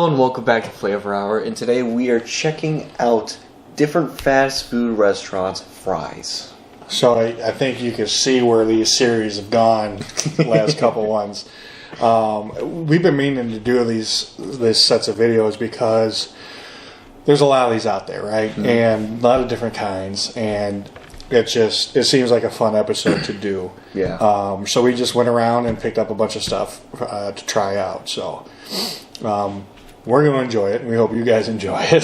Hello and welcome back to Flavor Hour, and today we are checking out different fast food restaurants' fries. So I think you can see where these series have gone the last couple ones. We've been meaning to do these sets of videos because there's a lot of these out there, right? Mm-hmm. And a lot of different kinds, and it seems like a fun episode to do. Yeah. So we just went around and picked up a bunch of stuff to try out. So we're going to enjoy it, and we hope you guys enjoy it.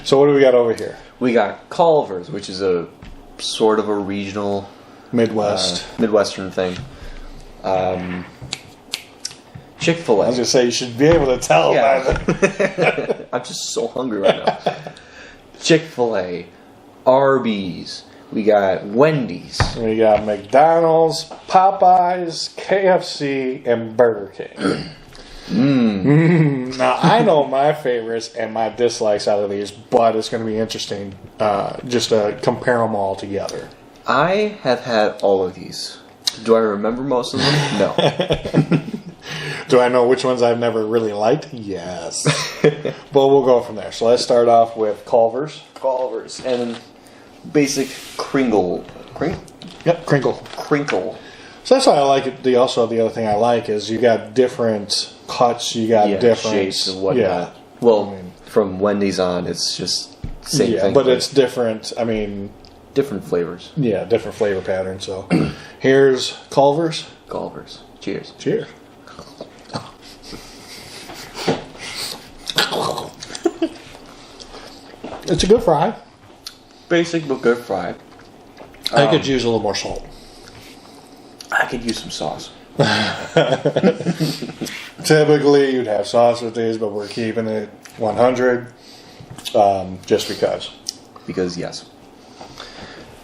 So what do we got over here? We got Culver's, which is a sort of a regional Midwestern thing. Chick-fil-A. I was going to say, you should be able to tell by the... I'm just so hungry right now. Chick-fil-A, Arby's, we got Wendy's. We got McDonald's, Popeyes, KFC, and Burger King. Now, I know my favorites and my dislikes out of these, but it's going to be interesting just to compare them all together. I have had all of these. Do I remember most of them? No. Do I know which ones I've never really liked? Yes. But we'll go from there. So let's start off with Culver's. Culver's. And basic Kringle. Yep, Crinkle. So that's why I like it. The other thing I like is you got different cuts, you got different shapes and whatnot. Yeah. Well, from Wendy's on, it's just same thing. But it's different. I mean, different flavors. Yeah, different flavor patterns. So here's Culver's. Culver's. Cheers. Cheers. It's a good fry. Basic but good fry. I could use a little more salt. I could use some sauce. Typically, you'd have sauce with these, but we're keeping it 100 just because. Because, yes.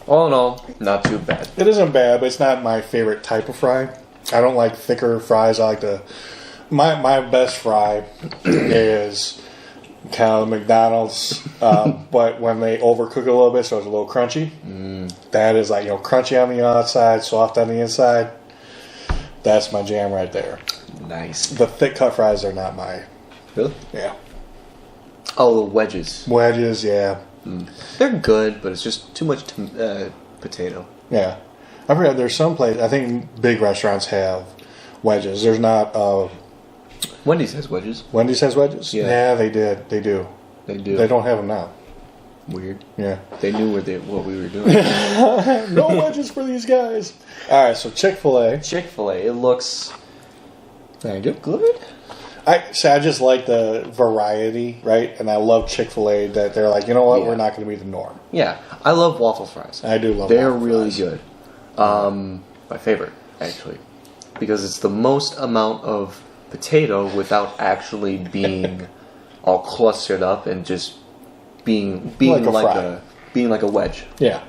All in all, not too bad. It isn't bad, but it's not my favorite type of fry. I don't like thicker fries. I like the... My best fry is kind of McDonald's, but when they overcook it a little bit so it's a little crunchy, that is like, crunchy on the outside, soft on the inside. That's my jam right there. Nice. The thick cut fries are not my... Really? Yeah. Oh, the wedges. Wedges, yeah. They're good, but it's just too much potato. Yeah. I've heard there's some places, I think big restaurants have wedges. There's not... Wendy's has wedges. Wendy's has wedges? Yeah. They do. They do. They don't have them now. Weird. Yeah. They knew what we were doing. No wedges for these guys. All right, so Chick-fil-A. Chick-fil-A, it looks... Thank you. Good. I just like the variety, right? And I love Chick-fil-A that they're like, you know what, we're not going to be the norm. Yeah, I love waffle fries. I do love They're waffle really fries. Good. My favorite, actually. Because it's the most amount of potato without actually being all clustered up and just being like a wedge. Yeah.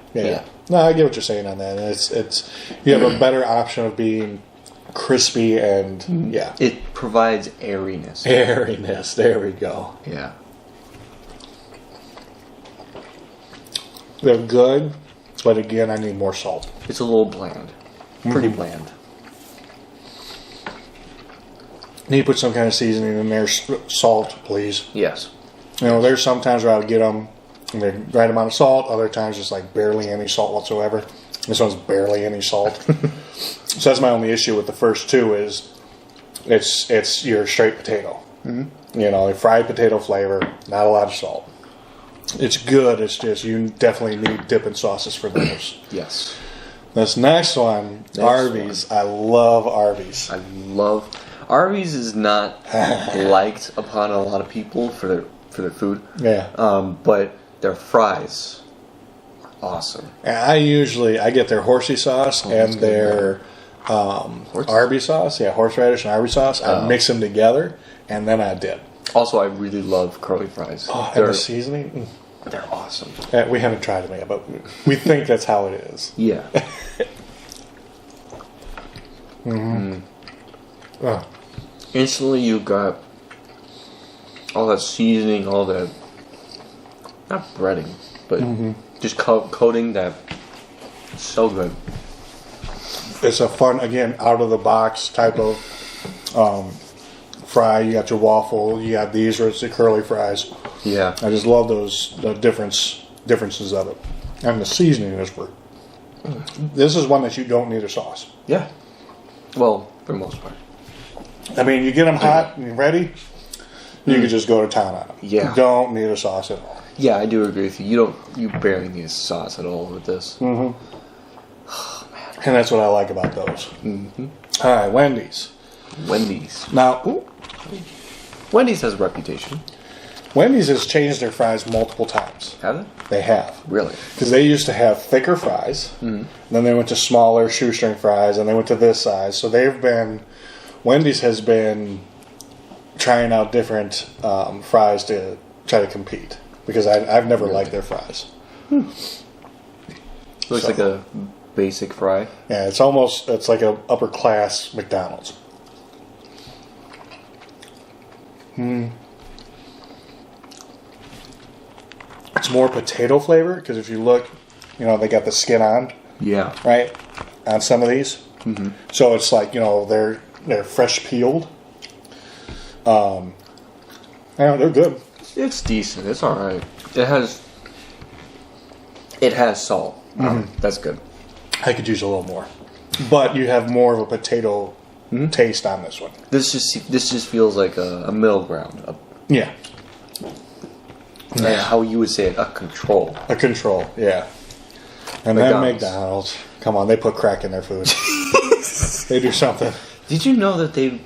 No, I get what you're saying on that. It's you have a better option of being crispy and It provides airiness. Airiness. There we go. Yeah. They're good, but again, I need more salt. It's a little bland. Pretty bland. Need to put some kind of seasoning in there. Salt, please. Yes. There's sometimes where I'll get them the right amount of salt. Other times, just like barely any salt whatsoever. This one's barely any salt. So that's my only issue with the first two is it's your straight potato. Mm-hmm. Fried potato flavor, not a lot of salt. It's good. It's just you definitely need dipping sauces for those. Yes. This next one, Arby's. I love Arby's. Arby's is not liked upon a lot of people for their food. Yeah. But their fries are awesome. And I get their horsey sauce and their Arby's sauce. Yeah, horseradish and Arby's sauce. I mix them together and then I dip. Also, I really love curly fries. Oh, and the seasoning. They're awesome. We haven't tried them yet, but we think that's how it is. Yeah. Oh. Instantly, you got all that seasoning, all that, not breading, but just coating that. So good. It's a fun, again, out of the box type of fry. You got your waffle. You got these, or it's the curly fries. Yeah. I just love the differences of it, and the seasoning is for. This is one that you don't need a sauce. Yeah. Well, for the most part. I mean, you get them hot and ready. You can just go to town on them. Yeah. You don't need a sauce at all. Yeah, I do agree with you. You barely need a sauce at all with this. And that's what I like about those. All right, Wendy's. Wendy's. Now, Wendy's has a reputation. Wendy's has changed their fries multiple times. Have they? They have. Really? Because they used to have thicker fries. Then they went to smaller shoestring fries, and they went to this size. So Wendy's has been trying out different fries to try to compete. Because I've never liked their fries. Looks like a basic fry. Yeah, it's like a upper class McDonald's. It's more potato flavor because if you look, they got the skin on, Yeah. right, on some of these. So it's like they're fresh peeled. Yeah, they're good. It's decent. It's all right. It has salt. That's good. I could use a little more, but you have more of a potato taste on this one. This just feels like a middle ground. Yeah, How you would say it, a control. a control. Yeah, and then McDonald's. Come on, they put crack in their food. They do something. Did you know that in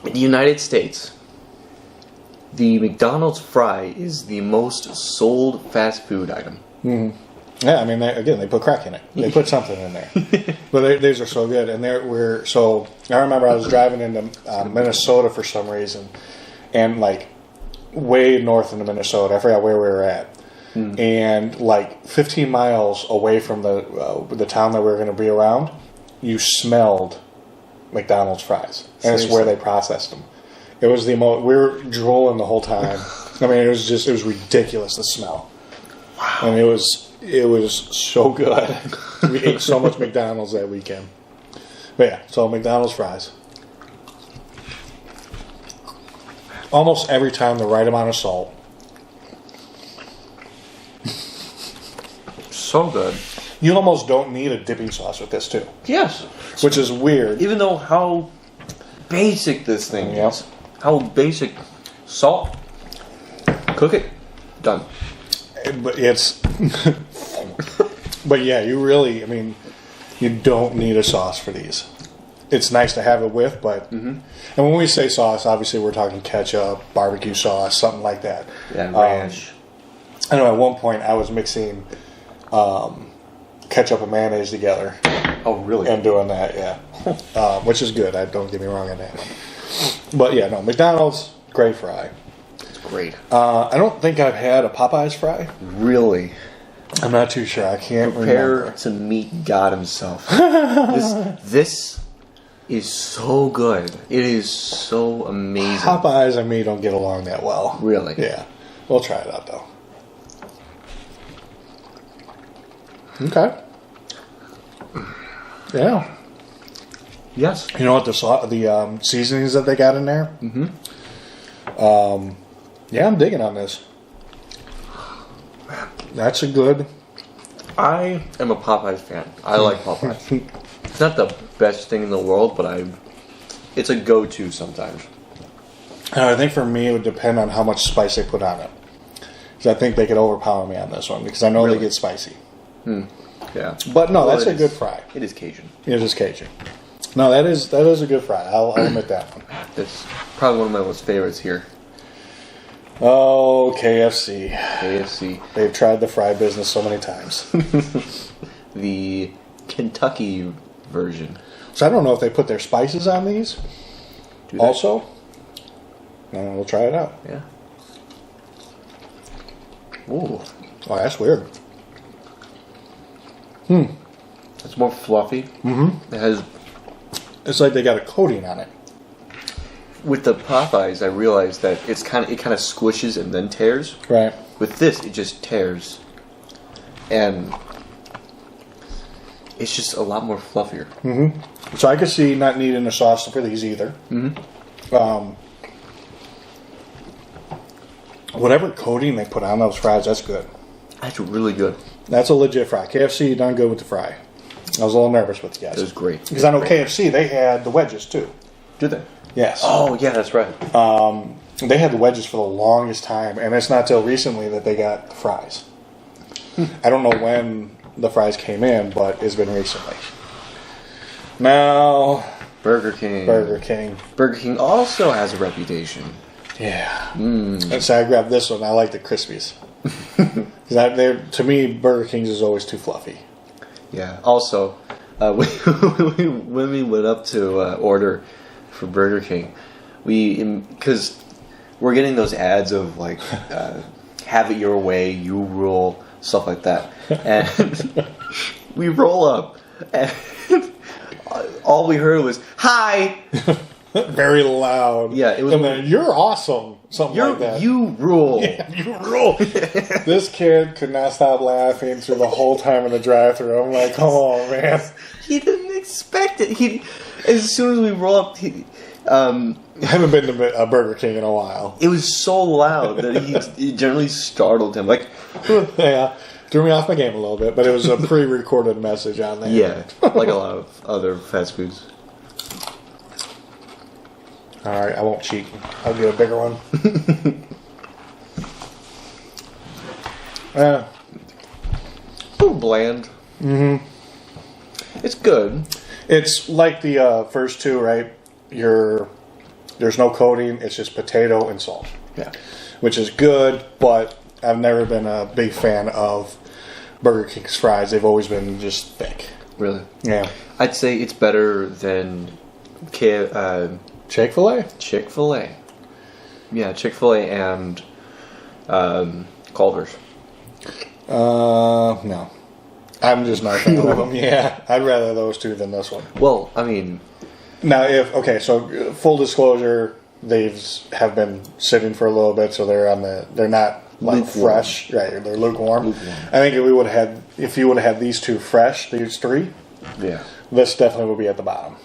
the United States, the McDonald's fry is the most sold fast food item? Yeah, I mean, they put crack in it. They put something in there. But these are so good. And I remember I was driving into Minnesota for some reason, and like way north into Minnesota. I forgot where we were at. And like 15 miles away from the town that we were going to be around, you smelled McDonald's fries. And it's where they processed them. It was we were drooling the whole time. I mean, it was ridiculous, the smell. Wow. And it was so good. We ate so much McDonald's that weekend. But yeah, so McDonald's fries. Almost every time the right amount of salt. So good. You almost don't need a dipping sauce with this too. Yes. Which is weird. Even though how basic this thing is. How basic. Salt. Cook it. Done. But but yeah, you don't need a sauce for these. It's nice to have it with, but and when we say sauce, obviously we're talking ketchup, barbecue sauce, something like that. Yeah, ranch. I know at one point I was mixing ketchup and mayonnaise together. Oh, really? And doing that, yeah. Which is good. Don't get me wrong on that one. But yeah, no, McDonald's, great fry. Great. I don't think I've had a Popeyes fry. Really? I'm not too sure. I can't Prepare remember. to meet God himself. This is so good. It is so amazing. Popeyes and me don't get along that well. Really? Yeah. We'll try it out, though. Okay. Yeah. Yes. You know what? The seasonings that they got in there? Yeah, I'm digging on this. That's a good... I am a Popeyes fan. I like Popeyes. It's not the best thing in the world, but it's a go-to sometimes. I think for me, it would depend on how much spice they put on it. Because I think they could overpower me on this one, because I know they get spicy. Yeah. But no, that's a good fry. It is Cajun. It is Cajun. No, that is a good fry. I'll admit that one. That's probably one of my most favorites here. Oh, KFC. KFC. They've tried the fry business so many times. The Kentucky version. So I don't know if they put their spices on these. Do they? Also, we'll try it out. Yeah. Ooh. Oh, that's weird. It's more fluffy. It has... It's like they got a coating on it. With the Popeyes, I realized that it kind of squishes and then tears. Right. With this, it just tears, and it's just a lot more fluffier. So I could see not needing a sauce for these either. Whatever coating they put on those fries, that's good. That's really good. That's a legit fry. KFC done good with the fry. I was a little nervous with you guys. It was great. Because I know KFC, they had the wedges too. Did they? Yes. Oh, yeah, that's right. They had the wedges for the longest time, and it's not till recently that they got the fries. I don't know when the fries came in, but it's been recently. Now, Burger King. Burger King. Burger King also has a reputation. Yeah. And so I grabbed this one. I like the Crispies. To me, Burger King's is always too fluffy. Yeah. Also, when we went up to order for Burger King, because we're getting those ads of like, have it your way, you rule, stuff like that, and we roll up, and all we heard was "Hi." Very loud. Yeah, it was. And then you're awesome. Something like that. You rule. Yeah, you rule. This kid could not stop laughing through the whole time in the drive-thru. I'm like, come on, man. He didn't expect it. As soon as we roll up, I haven't been to a Burger King in a while. it was so loud that it generally startled him. Like, Yeah, threw me off my game a little bit, but it was a pre-recorded message on there. yeah, like a lot of other fast foods. All right, I won't cheat. I'll get a bigger one. A little bland. It's good. It's like the first two, right? There's no coating. It's just potato and salt. Yeah. Which is good, but I've never been a big fan of Burger King's fries. They've always been just thick. Really? Yeah. I'd say it's better than Chick-fil-A? Chick-fil-A. Yeah, Chick-fil-A and Culver's. No. I'm just not a fan of them. Yeah, I'd rather those two than this one. Well, I mean, Now, so full disclosure, have been sitting for a little bit, so they're not like Lukewarm. fresh, right? They're lukewarm. I think if you would have had these two fresh, these three, yeah, this definitely would be at the bottom.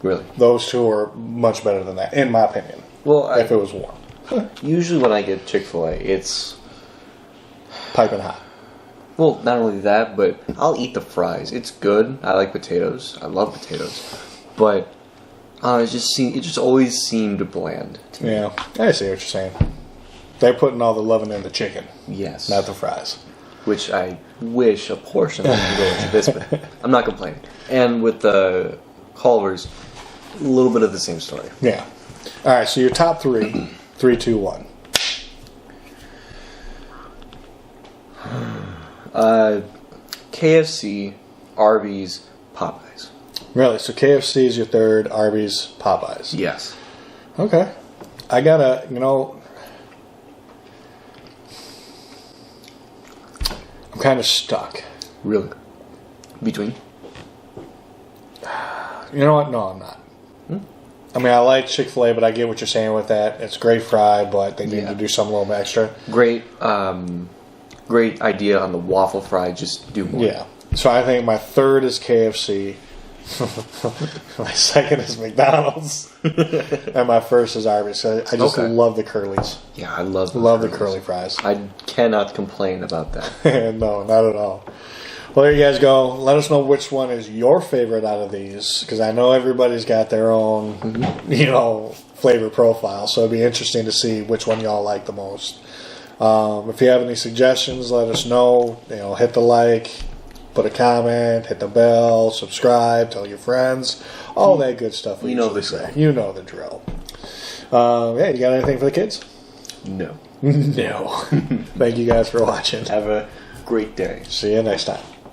really. Those two are much better than that, in my opinion. Well, If it was warm, usually when I get Chick-fil-A, it's, piping hot. well, not only that, but I'll eat the fries. It's good. I like potatoes. I love potatoes. But it just always seemed bland. Yeah, I see what you're saying. They're putting all the loving in the chicken, Yes. not the fries. Which I wish a portion of it could go into this, but I'm not complaining. And with the Culver's, a little bit of the same story. Yeah. All right, so your top three, 3, 2, 1. KFC, Arby's, Popeyes. Really? So KFC is your third, Arby's, Popeyes. Yes. Okay. I gotta, I'm kind of stuck. Really? Between? You know what? No, I'm not. I mean, I like Chick-fil-A, but I get what you're saying with that. It's a great fry, but they need to do something a little bit extra. Great idea on the waffle fry. Just do more. Yeah. So I think my third is KFC. My second is McDonald's. And my first is Arby's. So I just love the curlies. Yeah, I love The curly fries. I cannot complain about that. No, not at all. Well, there you guys go. Let us know which one is your favorite out of these, because I know everybody's got their own, flavor profile. So it'd be interesting to see which one y'all like the most. If you have any suggestions, let us know. Hit the like, put a comment, hit the bell, subscribe, tell your friends, all that good stuff. You know the drill. You know the drill. Yeah, you got anything for the kids? No. No. Thank you guys for watching. Have a great day. See you next time.